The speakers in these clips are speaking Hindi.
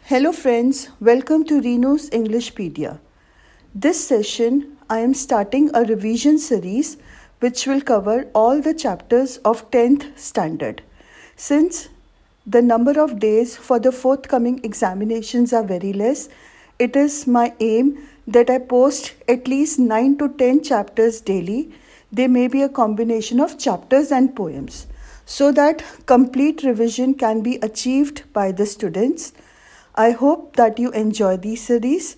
Hello friends, welcome to Reno's Englishpedia. This session I am starting a revision series which will cover all the chapters of 10th standard. Since the number of days for the forthcoming examinations are very less, it is my aim that I post at least 9 to 10 chapters daily. They may be a combination of chapters and poems so that complete revision can be achieved by the students. I hope that you enjoy these series.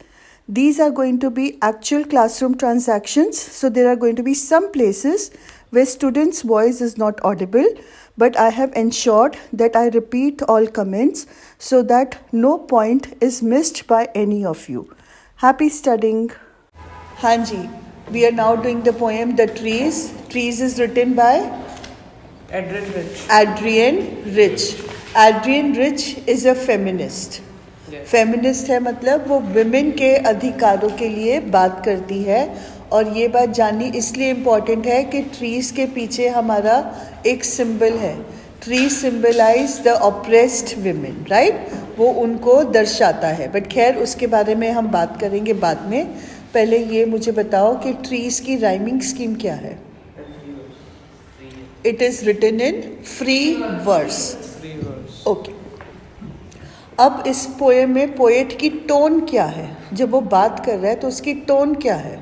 These are going to be actual classroom transactions, so there are going to be some places where students' voice is not audible, but I have ensured that I repeat all comments so that no point is missed by any of you. Happy studying. Hanji, we are now doing the poem The Trees. Trees is written by Adrian Rich. Adrienne Rich. Adrienne Rich is a feminist. Feminist है मतलब वो विमेन के अधिकारों के लिए बात करती है और ये बात जाननी इसलिए इम्पॉर्टेंट है कि ट्रीज़ के पीछे हमारा एक सिंबल है. Tree symbolise the oppressed women, right? वो उनको दर्शाता है. बट खैर उसके बारे में हम बात करेंगे बाद में. पहले ये मुझे बताओ कि ट्रीज़ की राइमिंग स्कीम क्या है. It is written in free verse. Okay. अब इस पोएम में पोएट की टोन क्या है. जब वो बात कर रहा है तो उसकी टोन क्या है.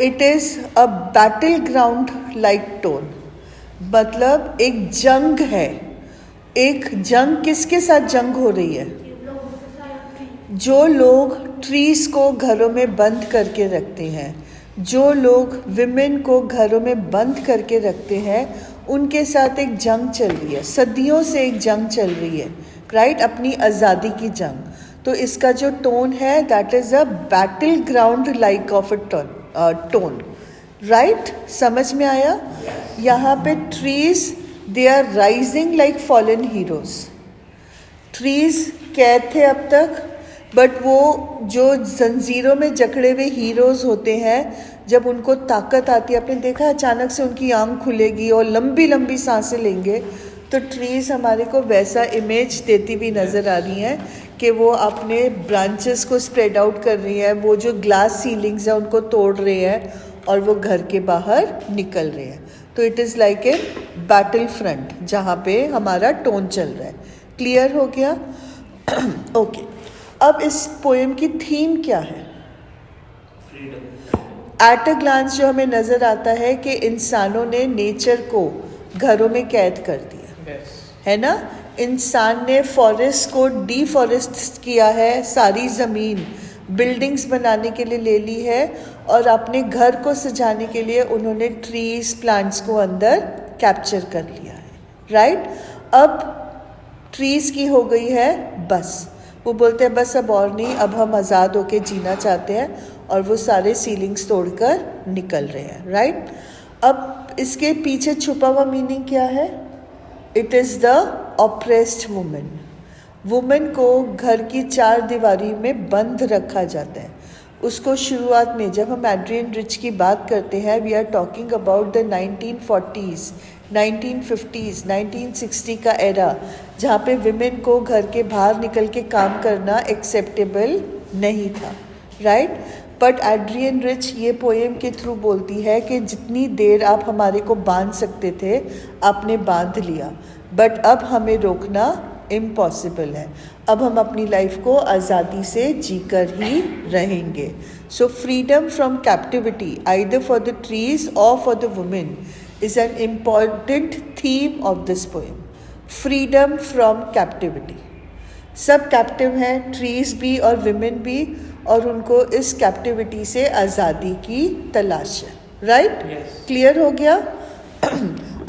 It is a battle ground like tone. मतलब एक जंग है. एक जंग किसके साथ जंग हो रही है. जो लोग ट्रीज को घरों में बंद करके रखते हैं, जो लोग विमेन को घरों में बंद करके रखते हैं, उनके साथ एक जंग चल रही है. सदियों से एक जंग चल रही है, राइट? अपनी आज़ादी की जंग. तो इसका जो टोन है that is a battle ground like of a tone, right? समझ में आया? यहाँ पे trees they are rising like fallen heroes. Trees कैद थे अब तक, बट वो जो जंजीरों में जकड़े हुए हीरोज़ होते हैं, जब उनको ताकत आती है, आपने देखा अचानक से उनकी आंख खुलेगी और लंबी लंबी सांसें लेंगे, तो ट्रीज़ हमारे को वैसा इमेज देती भी नज़र आ रही हैं कि वो अपने ब्रांचेस को स्प्रेड आउट कर रही हैं. वो जो ग्लास सीलिंग्स हैं उनको तोड़ रहे हैं और वो घर के बाहर निकल रहे हैं. तो it is like a battle front जहाँ पे हमारा टोन चल रहा है. क्लियर हो गया? ओके. अब इस पोएम की थीम क्या है. एट अ ग्लांस जो हमें नज़र आता है कि इंसानों ने नेचर को घरों में कैद कर दिया, है ना? इंसान ने फॉरेस्ट को डिफॉरेस्ट किया है, सारी ज़मीन बिल्डिंग्स बनाने के लिए ले ली है और अपने घर को सजाने के लिए उन्होंने ट्रीज प्लांट्स को अंदर कैप्चर कर लिया है, राइट? अब ट्रीज की हो गई है बस. वो बोलते हैं बस अब और नहीं, अब हम आज़ाद होके जीना चाहते हैं, और वो सारे सीलिंग्स तोड़कर निकल रहे हैं, राइट? अब इसके पीछे छुपा हुआ मीनिंग क्या है. It is the oppressed women. Women को घर की चार दीवारी में बंद रखा जाता है. उसको शुरुआत में जब हम एड्रियन रिच की बात करते हैं, we are talking about the 1940s, 1950s, 1960 का एरा, जहाँ पे विमेन को घर के बाहर निकल के काम करना एक्सेप्टेबल नहीं था, राइट? बट एड्रियन रिच ये पोएम के थ्रू बोलती है कि जितनी देर आप हमारे को बांध सकते थे आपने बांध लिया, बट अब हमें रोकना इम्पॉसिबल है. अब हम अपनी लाइफ को आज़ादी से जीकर ही रहेंगे. So freedom from captivity either for the trees और for the women is an important theme of this poem. Freedom from captivity. सब कैप्टिव हैं, ट्रीज भी और विमेन भी, और उनको इस कैप्टिविटी से आज़ादी की तलाश है, राइट? क्लियर हो गया?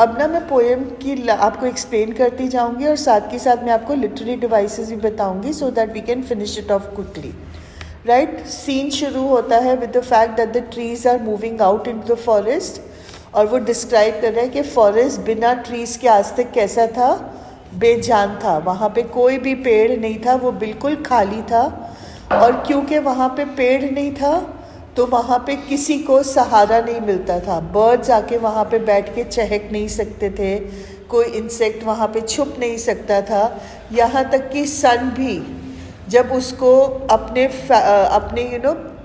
अब ना मैं पोएम की आपको एक्सप्लेन करती जाऊंगी और साथ के साथ मैं आपको लिटरेरी डिवाइसेस भी बताऊंगी so that we can finish it off quickly, right? Scene शुरू होता है with the fact that the trees are moving out into the forest, और वो डिस्क्राइब कर रहा है कि फॉरेस्ट बिना ट्रीज़ के आज तक कैसा था, बेजान था. वहाँ पे कोई भी पेड़ नहीं था, वो बिल्कुल खाली था. और क्योंकि वहाँ पे पेड़ नहीं था तो वहाँ पे किसी को सहारा नहीं मिलता था. बर्ड्स आके वहाँ पे बैठ के चहक नहीं सकते थे, कोई इंसेक्ट वहाँ पे छुप नहीं सकता था। यहाँ तक कि सन भी जब उसको अपने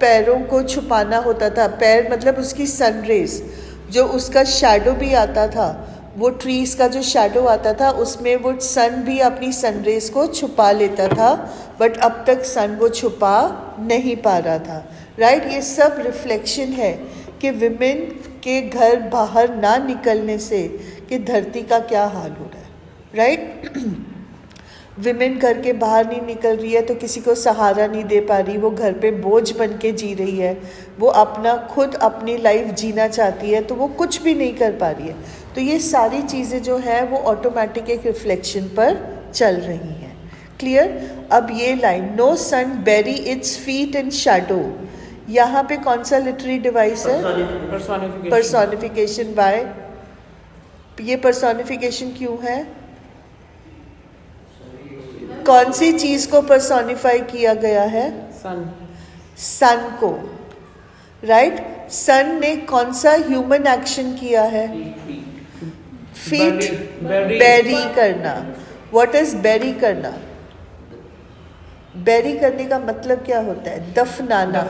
पैरों को छुपाना होता था, पैर मतलब उसकी सन रेज, जो उसका शैडो भी आता था, वो ट्रीज़ का जो शैडो आता था उसमें वो सन भी अपनी सन रेज को छुपा लेता था, बट अब तक सन वो छुपा नहीं पा रहा था। राइट, ये सब रिफ्लेक्शन है कि विमेन के घर बाहर ना निकलने से कि धरती का क्या हाल हो रहा है। राइट, विमेन घर के बाहर नहीं निकल रही है तो किसी को सहारा नहीं दे पा रही, वो घर पे बोझ बन के जी रही है, वो खुद अपनी लाइफ जीना चाहती है तो वो कुछ भी नहीं कर पा रही है। तो ये सारी चीज़ें जो है वो ऑटोमेटिक एक रिफ्लेक्शन पर चल रही हैं। क्लियर? अब ये line, no sun bury its feet in shadow, यहाँ पे कौन सा लिटरेरी डिवाइस है? पर्सोनिफिकेशन। बाय, ये पर्सोनिफिकेशन क्यों है? कौन सी चीज को पर्सोनिफाई किया गया है? सन को। राइट, सन ने कौन सा ह्यूमन एक्शन किया है? फीट बेरी करना। व्हाट इज बेरी करना? बेरी करने का मतलब क्या होता है? दफनाना।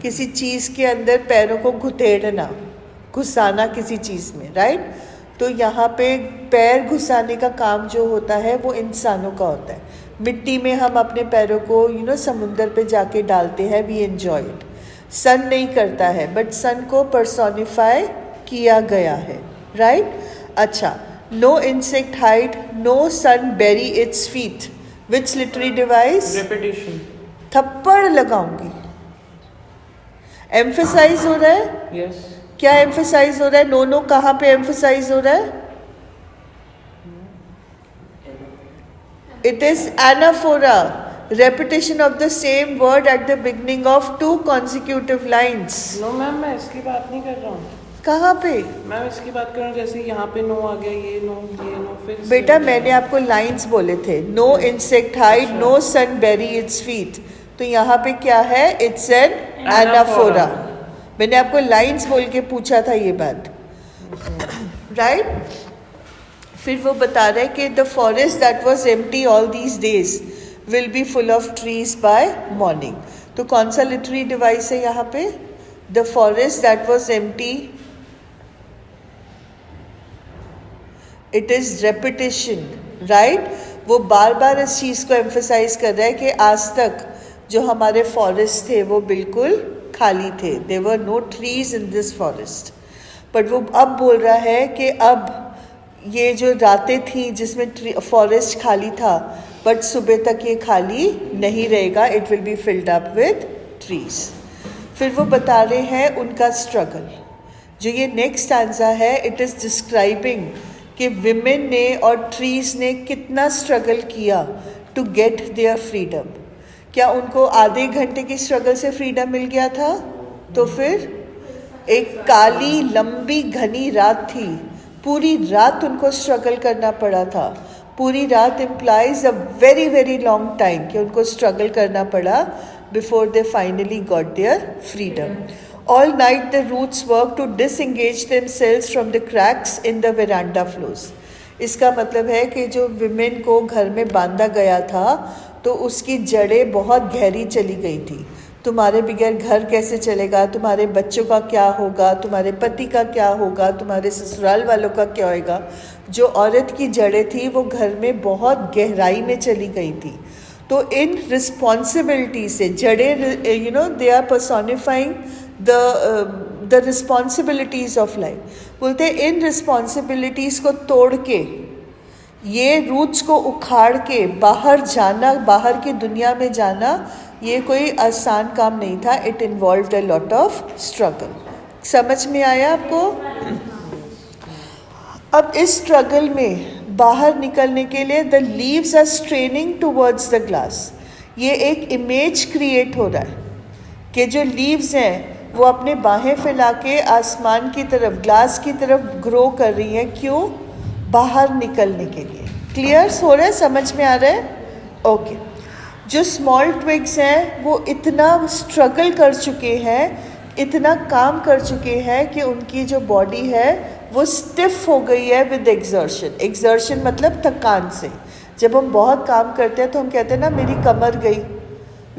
किसी चीज के अंदर पैरों को घुसेड़ना, घुसाना किसी चीज में। राइट, तो यहाँ पे पैर घुसाने का काम जो होता है वो इंसानों का होता है। मिट्टी में हम अपने पैरों को समुंदर पे जाके डालते हैं, वी एंजॉय इट। सन नहीं करता है, बट सन को पर्सोनिफाई किया गया है। राइट, अच्छा, no insect hide, no sun bury its feet, which literary device? Repetition. थप्पड़ लगाऊंगी। एम्फेसाइज हो रहा है? यस। क्या एम्फेसाइज हो रहा है? नो कहाँ पे एम्फेसाइज हो रहा है? It is anaphora, repetition of the same word at the beginning of 2 consecutive lines. No ma'am, मैं इसकी बात नहीं कर रहा हूँ। कहाँ पे? मैम इसकी बात कर रहा हूँ, जैसे यहाँ पे नो आ गया, ये नो फिर बेटा मैंने आपको लाइंस बोले थे, no insect hide, no sun bury its feet. तो यहाँ पे क्या है? It's an anaphora. मैंने आपको लाइंस बोल के पूछा था ये बात। राइट, फिर वो बता रहे कि the forest that was empty all these days will be full of trees by morning. तो कौन सा लिटरेरी डिवाइस है यहाँ पे? The forest that was empty, it is repetition. Right, वो बार बार इस चीज को एम्फेसाइज कर रहा है कि आज तक जो हमारे फॉरेस्ट थे वो बिल्कुल खाली थे, there were no trees in this forest. But वो अब बोल रहा है कि अब ये जो रातें थी जिसमें फॉरेस्ट खाली था, बट सुबह तक ये खाली नहीं रहेगा, it will be filled up with trees. फिर वो बता रहे हैं उनका स्ट्रगल। जो ये नेक्स्ट स्टैंजा है, इट इज़ डिस्क्राइबिंग कि विमेन ने और ट्रीज ने कितना स्ट्रगल किया टू गेट देयर फ्रीडम। क्या उनको आधे घंटे की स्ट्रगल से फ्रीडम मिल गया था? तो फिर एक काली लंबी घनी रात थी, पूरी रात उनको स्ट्रगल करना पड़ा था। पूरी रात implies a very very long time कि उनको स्ट्रगल करना पड़ा before they finally got their freedom. All night the roots work to disengage themselves from the cracks in the veranda floors. इसका मतलब है कि जो विमेन को घर में बांधा गया था तो उसकी जड़ें बहुत गहरी चली गई थी। तुम्हारे बगैर घर कैसे चलेगा, तुम्हारे बच्चों का क्या होगा, तुम्हारे पति का क्या होगा, तुम्हारे ससुराल वालों का क्या होगा। जो औरत की जड़ें थी वो घर में बहुत गहराई में चली गई थी। तो इन रिस्पॉन्सिबिलिटी से जड़ें they are personifying the responsibilities of life. बोलते हैं इन रिस्पॉन्सिबिलिटीज़ को तोड़ के, ये रूट्स को उखाड़ के बाहर जाना, बाहर की दुनिया में जाना, ये कोई आसान काम नहीं था। It involved a lot of struggle. समझ में आया आपको? अब इस स्ट्रगल में बाहर निकलने के लिए the leaves are straining towards the glass. ये एक इमेज क्रिएट हो रहा है कि जो लीव्स हैं वो अपने बाहें फैला के आसमान की तरफ, ग्लास की तरफ ग्रो कर रही हैं। क्यों? बाहर निकलने के लिए। क्लियर हो रहा है? समझ में आ रहा है? ओके। जो स्मॉल ट्विग्स हैं वो इतना स्ट्रगल कर चुके हैं, इतना काम कर चुके हैं कि उनकी जो बॉडी है वो स्टिफ हो गई है विद एक्सर्शन। एक्सर्शन मतलब थकान से। जब हम बहुत काम करते हैं तो हम कहते हैं ना मेरी कमर गई,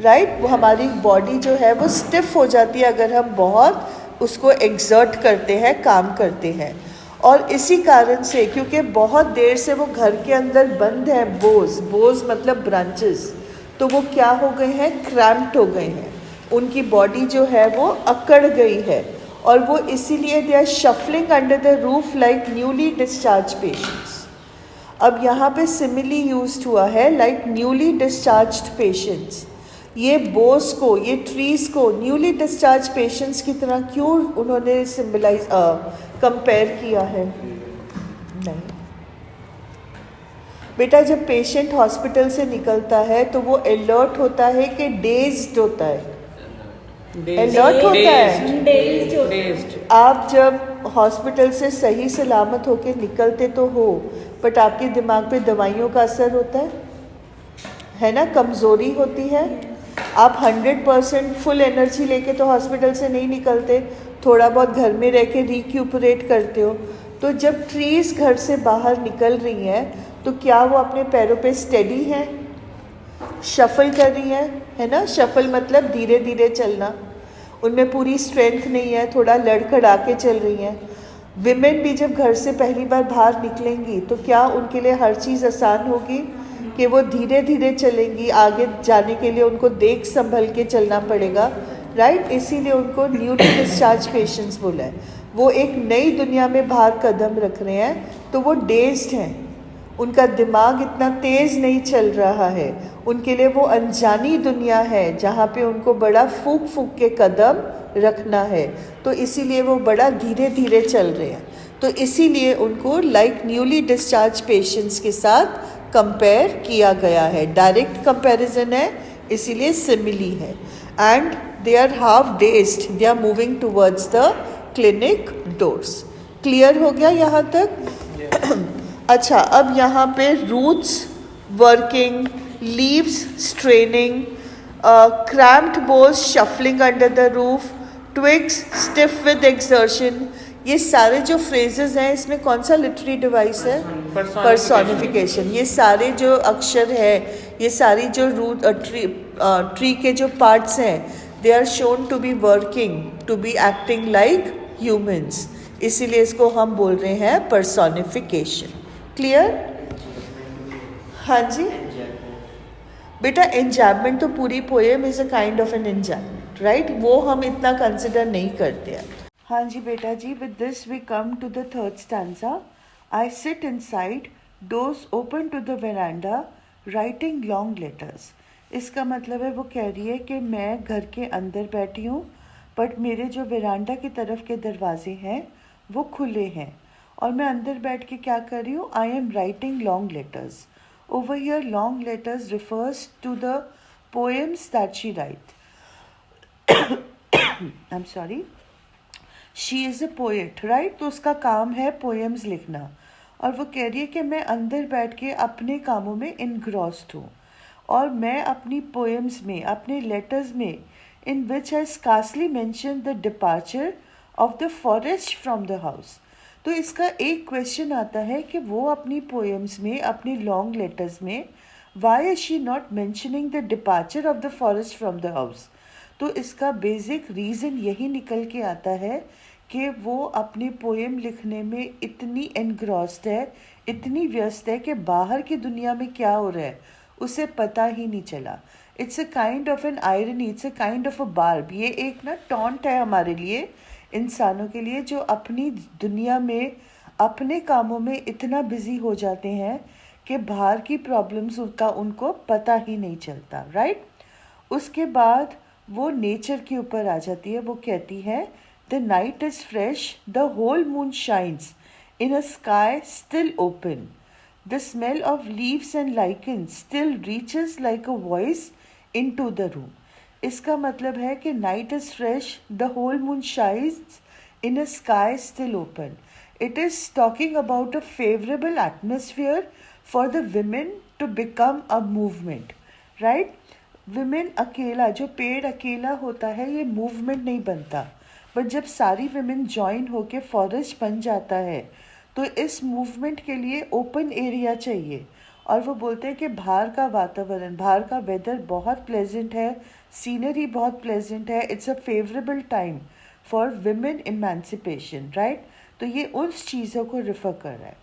राइट? वो हमारी बॉडी जो है वो स्टिफ हो जाती है अगर हम बहुत उसको एक्सर्ट करते हैं, काम करते हैं। और इसी कारण से, क्योंकि बहुत देर से वो घर के अंदर बंद है, बोझ मतलब ब्रांचेस, तो वो क्या हो गए हैं, क्रैम्प्ड हो गए हैं। उनकी बॉडी जो है वो अकड़ गई है और वो इसीलिए they are shuffling under the roof like newly discharge patients. अब यहाँ पे सिमिली यूज्ड हुआ है लाइक न्यूली डिस्चार्ज्ड पेशेंट्स। ये बोस को, ये ट्रीज को न्यूली डिस्चार्ज पेशेंट्स की तरह क्यों उन्होंने सिम्बलाइज कंपेयर किया है? नहीं बेटा, जब पेशेंट हॉस्पिटल से निकलता है तो वो अलर्ट होता है कि डेज्ड होता है, अलर्ट होता है। आप जब हॉस्पिटल से सही सलामत होके निकलते तो हो, बट आपके दिमाग पे दवाइयों का असर होता है ना, कमज़ोरी होती है। आप 100% फुल एनर्जी लेके तो हॉस्पिटल से नहीं निकलते, थोड़ा बहुत घर में रह के रिक्यूपरेट करते हो। तो जब ट्रीज घर से बाहर निकल रही हैं तो क्या वो अपने पैरों पे स्टेडी हैं, शफल कर रही है ना? शफल मतलब धीरे धीरे चलना, उनमें पूरी स्ट्रेंथ नहीं है, थोड़ा लड़खड़ा के चल रही हैं। विमेन भी जब घर से पहली बार बाहर निकलेंगी तो क्या उनके लिए हर चीज़ आसान होगी कि वो धीरे धीरे चलेंगी? आगे जाने के लिए उनको देख संभल के चलना पड़ेगा, राइट? इसीलिए उनको न्यूली डिस्चार्ज पेशेंट्स बोला है। वो एक नई दुनिया में बाहर कदम रख रहे हैं तो वो डेज्ड हैं, उनका दिमाग इतना तेज़ नहीं चल रहा है, उनके लिए वो अनजानी दुनिया है जहाँ पे उनको बड़ा फूक फूक के कदम रखना है, तो इसीलिए वो बड़ा धीरे धीरे चल रहे हैं। तो इसीलिए उनको लाइक न्यूली डिस्चार्ज पेशेंट्स के साथ कंपेयर किया गया है। डायरेक्ट कंपैरिजन है, इसीलिए सिमिली है। And they are half dazed, they are moving towards the clinic doors. Clear हो गया यहाँ तक? अच्छा, अब यहाँ पे roots working, leaves straining, cramped boughs shuffling under the roof, twigs stiff with exertion, ये सारे जो फ्रेजेस हैं इसमें कौन सा लिटरेरी डिवाइस है? पर्सोनिफिकेशन। ये सारे जो अक्षर है, ये सारी जो रूट ट्री के जो पार्ट्स हैं, they are shown to be working, to be acting like humans, इसीलिए इसको हम बोल रहे हैं पर्सोनिफिकेशन। क्लियर? हाँ जी बेटा, एंजैबमेंट तो पूरी poem is a kind of an enjambment, right? वो हम इतना कंसिडर नहीं करते हैं। हाँ जी बेटा जी, with this we come to the third stanza. I sit inside, doors open to the veranda, writing long letters. इसका मतलब है, वो कह रही है कि मैं घर के अंदर बैठी हूँ बट मेरे जो वेरांडा की तरफ के दरवाजे हैं वो खुले हैं और मैं अंदर बैठ के क्या कर रही हूँ? I am writing long letters. Over here, long letters refers to the poems that she writes. I'm sorry. She is a poet, right? तो उसका काम है poems लिखना, और वो कह रही है कि मैं अंदर बैठ के अपने कामों में engrossed हूँ और मैं अपनी poems में, अपने letters में, in which I scarcely mention the departure of the forest from the house. तो इसका एक क्वेश्चन आता है कि वो अपनी पोएम्स में, अपने लॉन्ग लेटर्स में, why is she not mentioning the departure of the forest from the house? तो इसका बेसिक रीज़न यही निकल के आता है कि वो अपनी पोएम लिखने में इतनी एनग्रॉस्ड है, इतनी व्यस्त है कि बाहर की दुनिया में क्या हो रहा है उसे पता ही नहीं चला। It's a kind of N irony, it's a kind of a barb. ये एक ना टॉन्ट है हमारे लिए, इंसानों के लिए, जो अपनी दुनिया में, अपने कामों में इतना बिजी हो जाते हैं कि बाहर की प्रॉब्लम्स का उनको पता ही नहीं चलता, राइट? उसके बाद वो नेचर के ऊपर आ जाती है। वो कहती है, the night is fresh, the whole moon shines in a sky still open, the smell of leaves and lichen still reaches like a voice into the room. इसका मतलब है कि night is fresh, the whole moon shines in a sky still open. It is talking about a favourable atmosphere for the women to become a movement, right? Women अकेला, जो पेड़ अकेला होता है, ये मूवमेंट नहीं बनता, बट जब सारी विमेन ज्वाइन होके फॉरेस्ट बन जाता है तो इस मूवमेंट के लिए ओपन एरिया चाहिए। और वो बोलते हैं कि बाहर का वातावरण, बाहर का वेदर बहुत प्लेजेंट है, सीनरी बहुत प्लेजेंट है, it's a favourable time for women emancipation, right. तो ये उस चीज़ों को रिफ़र कर रहा है।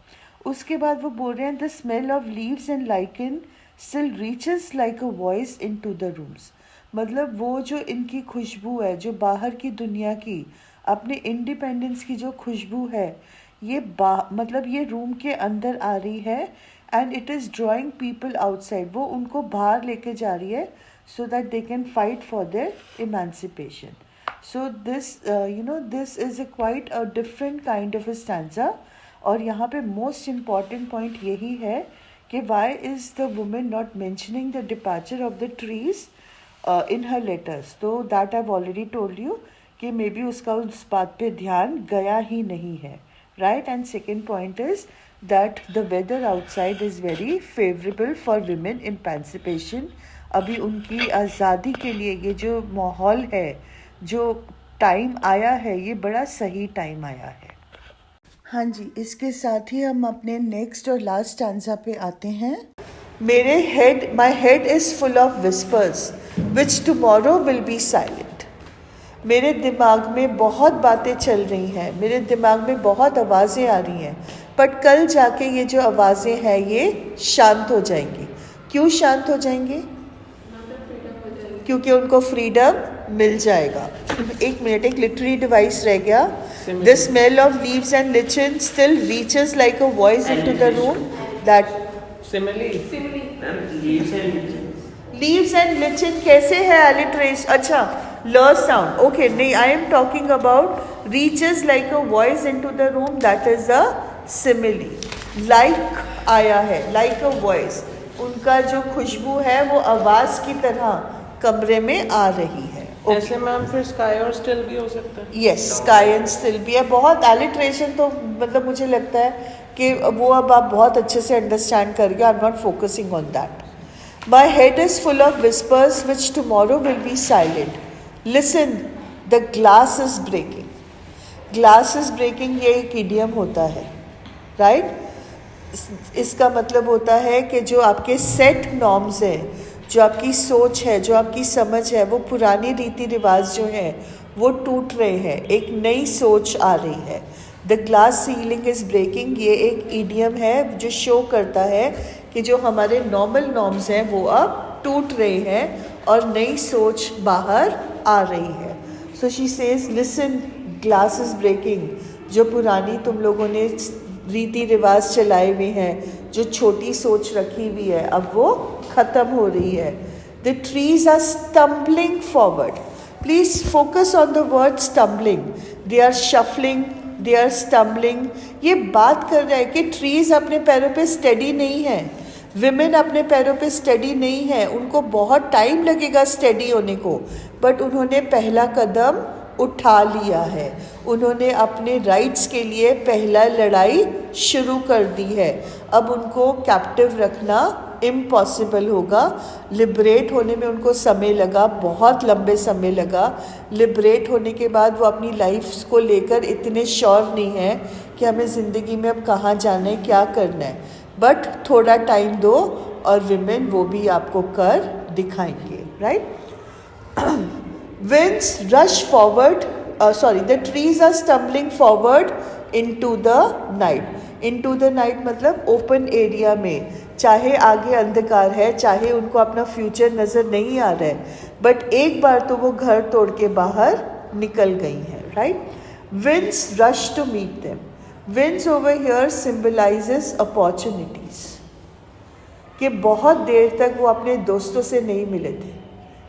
उसके बाद वो बोल रहे हैं the smell of leaves and lichen still reaches like a voice into the rooms. मतलब वो जो इनकी खुशबू है, जो बाहर की दुनिया की, अपने इंडिपेंडेंस की जो खुशबू है, ये मतलब ये रूम के अंदर आ रही है and it is drawing people outside. वो उनको बाहर लेके जा रही है so that they can fight for their emancipation. So this this is a quite a different kind of a stanza. और यहाँ पे मोस्ट इम्पॉर्टेंट पॉइंट यही है कि why is the women not mentioning the departure of the trees in her letters. तो that I already told you कि मे बी उसका उस बात पे ध्यान गया ही नहीं है, right. And second point is that the weather outside is very favourable for women emancipation. अभी उनकी आज़ादी के लिए ये जो माहौल है, जो टाइम आया है, ये बड़ा सही टाइम आया है। हाँ जी, इसके साथ ही हम अपने नेक्स्ट और लास्ट स्टैंजा पे आते हैं। माई head is full of whispers which tomorrow will be silent. मेरे दिमाग में बहुत बातें चल रही हैं, मेरे दिमाग में बहुत आवाज़ें आ रही हैं, बट कल जाके ये जो आवाज़ें हैं ये शांत हो जाएंगी। क्यों शांत हो जाएंगी? क्योंकि उनको फ्रीडम मिल जाएगा। एक मिनट, एक लिटरेरी डिवाइस रह गया। The smell of leaves and lichen still reaches like a voice into the room that leaves and lichen कैसे है एलिट्रेस? अच्छा, ल साउंड, ओके। नहीं, I am talking about reaches like a voice into the room, that is a simile. Like आया है, लाइक अ वॉइस, उनका जो खुशबू है वो आवाज की तरह कमरे में आ रही है। ऐसे मैम फिर स्काई और स्टिल भी हो सकता है। यस, स्काई एंड स्टिल भी है। बहुत एलिट्रेशन तो मतलब मुझे लगता है कि वो अब आप बहुत अच्छे से अंडरस्टैंड कर गए। I am not focusing on that. My head is full of whispers which tomorrow will be silent. Listen, the glass is breaking. Glass is breaking ये एक इडियम होता है, राइट। इसका मतलब होता है कि जो आपके सेट नॉर्म्स हैं, जो आपकी सोच है, जो आपकी समझ है, वो पुरानी रीति रिवाज जो है वो टूट रहे हैं, एक नई सोच आ रही है। The glass ceiling is breaking ये एक ईडियम है जो शो करता है कि जो हमारे नॉर्मल नॉर्म्स हैं वो अब टूट रहे हैं और नई सोच बाहर आ रही है। So she says listen, glass is breaking. जो पुरानी तुम लोगों ने रीति रिवाज चलाए हुए हैं, जो छोटी सोच रखी हुई है, अब वो ख़त्म हो रही है। The trees are stumbling forward. Please focus on the word stumbling. They are shuffling, they are stumbling. ये बात कर रहा है कि ट्रीज अपने पैरों पे स्टेडी नहीं है, विमेन अपने पैरों पे स्टेडी नहीं है, उनको बहुत टाइम लगेगा स्टेडी होने को, बट उन्होंने पहला कदम उठा लिया है। उन्होंने अपने राइट्स के लिए पहला लड़ाई शुरू कर दी है। अब उनको कैप्टिव रखना इम्पॉसिबल होगा। लिबरेट होने में उनको समय लगा, बहुत लंबे समय लगा। लिबरेट होने के बाद वो अपनी लाइफ को लेकर इतने श्योर नहीं है कि हमें ज़िंदगी में अब कहाँ जाना है, क्या करना है, बट थोड़ा टाइम दो और विमेन वो भी आपको कर दिखाएंगे, right. Winds rush forward, the trees are stumbling forward into the night. Into the night मतलब open area में, चाहे आगे अंधकार है, चाहे उनको अपना फ्यूचर नज़र नहीं आ रहा है, बट एक बार तो वो घर तोड़ के बाहर निकल गई हैं, right. Winds rush to meet them. Winds over here symbolizes opportunities. कि बहुत देर तक वो अपने दोस्तों से नहीं मिले थे,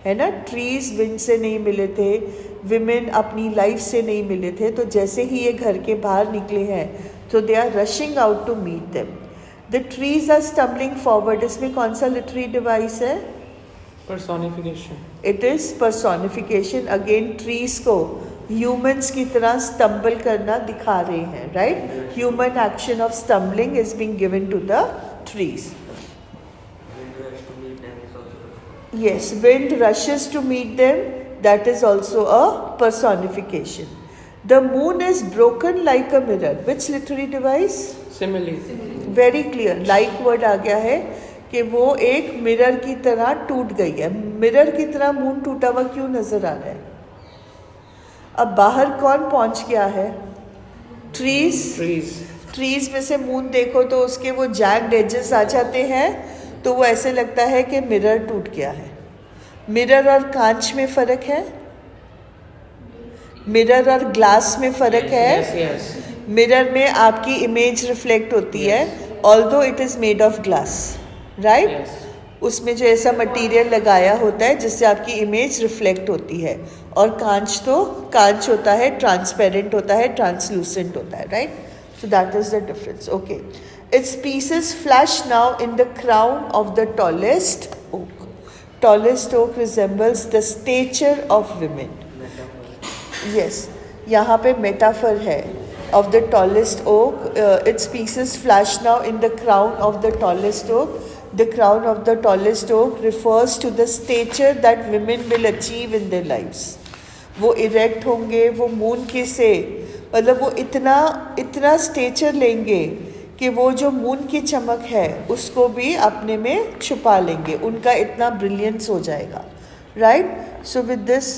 है ना। ट्रीज विंड से नहीं मिले थे, विमेन अपनी लाइफ से नहीं मिले थे, तो जैसे ही ये घर के बाहर निकले हैं तो they are rushing out to meet them. The trees are stumbling forward. इसमें कौन सा लिटरेरी डिवाइस है? Personification. It is personification. Again trees को ह्यूमंस की तरह स्टम्बल करना दिखा रहे हैं, right. Human action of stumbling is being given to the trees. Yes, wind rushes to meet them. That is also a personification. The moon is broken like a mirror. Which literary device? Simile. Very clear, like word आ गया है कि वो एक मिरर की तरह टूट गई है. मिरर की तरह मून टूटा हुआ क्यों नजर आ रहा है? अब बाहर कौन पहुंच गया है? ट्रीज. ट्रीज में से मून देखो तो उसके वो जैग्ड एजेस आ जाते हैं, तो वो ऐसे लगता है कि मिरर टूट गया है. मिरर और कांच में फर्क है, मिरर और ग्लास में फर्क है. मिरर में आपकी इमेज रिफ्लेक्ट होती है, although it is made of glass, right. उसमें जो ऐसा मटेरियल लगाया होता है जिससे आपकी इमेज रिफ्लेक्ट होती है. और कांच होता है, ट्रांसपेरेंट होता है, ट्रांसलूसेंट होता है, right. So that is the difference. Okay. Its pieces flash now in the crown of the tallest oak. Tallest oak resembles the stature of women. Yes, यहाँ पे मेटाफर है of the tallest oak. Its pieces flash now in the crown of the tallest oak. The crown of the tallest oak refers to the stature that women will achieve in their lives. वो erect होंगे, वो मून के से मतलब वो इतना स्टेचर लेंगे कि वो जो मून की चमक है उसको भी अपने में छुपा लेंगे. उनका इतना ब्रिलियंस हो जाएगा, right. So with this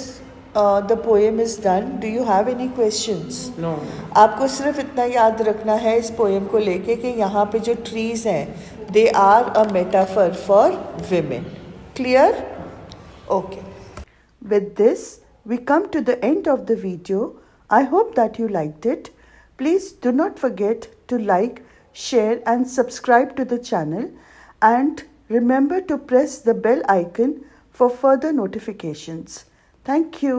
the poem is done. Do you have any questions? No. आपको सिर्फ इतना याद रखना है इस पोएम को लेके कि यहाँ पे जो ट्रीज हैं they are a metaphor for women. Clear? Okay. With this, we come to the end of the video. I hope that you liked it. Please do not forget to like, share and subscribe to the channel, and remember to press the bell icon for further notifications. Thank you.